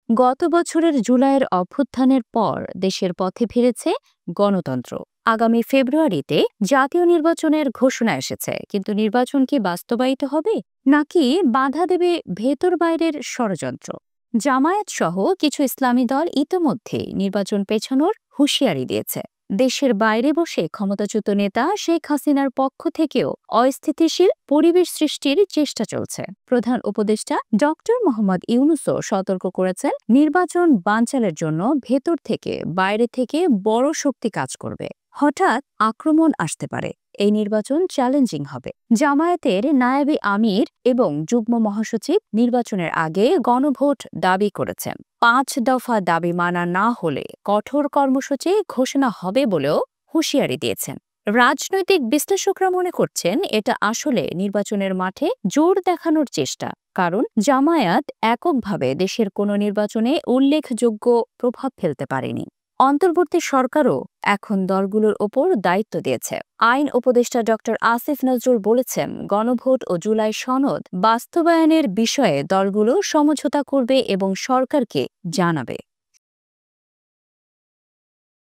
গত বছরের জুলাইয়ের অভ্যুত্থানের পর দেশের পথে ফিরেছে গণতন্ত্র। আগামী ফেব্রুয়ারিতে জাতীয় নির্বাচনের ঘোষণা এসেছে, কিন্তু নির্বাচন কি বাস্তবায়িত হবে নাকি বাধা দেবে ভেতর বাইরের ষড়যন্ত্র? জামায়াত সহ কিছু ইসলামী দল ইতোমধ্যে নির্বাচন পেছানোর হুঁশিয়ারি দিয়েছে। দেশের বাইরে বসে ক্ষমতাচ্যুত নেতা শেখ হাসিনার পক্ষ থেকেও অস্থিতিশীল পরিবেশ সৃষ্টির চেষ্টা চলছে। প্রধান উপদেষ্টা ডক্টর মোহাম্মদ ইউনূসও সতর্ক করেছেন, নির্বাচন বানচালের জন্য ভেতর থেকে বাইরে থেকে বড় শক্তি কাজ করবে। হঠাৎ আক্রমণ আসতে পারে। এই নির্বাচন চ্যালেঞ্জিং হবে। জামায়াতের নায়েবে আমির এবং যুগ্ম মহাসচিব নির্বাচনের আগে গণভোট দাবি করেছেন। ৫ দফা দাবি মানা না হলে কঠোর কর্মসূচি ঘোষণা হবে বলেও হুঁশিয়ারি দিয়েছেন। রাজনৈতিক বিশ্লেষকরা মনে করছেন, এটা আসলে নির্বাচনের মাঠে জোর দেখানোর চেষ্টা, কারণ জামায়াত এককভাবে দেশের কোনো নির্বাচনে উল্লেখযোগ্য প্রভাব ফেলতে পারেনি। অন্তর্বর্তী সরকারও এখন দলগুলোর ওপর দায়িত্ব দিয়েছে। আইন উপদেষ্টা ডক্টর আসিফ নজরুল বলেছেন, গণভোট ও জুলাই সনদ বাস্তবায়নের বিষয়ে দলগুলো সমঝোতা করবে এবং সরকারকে জানাবে।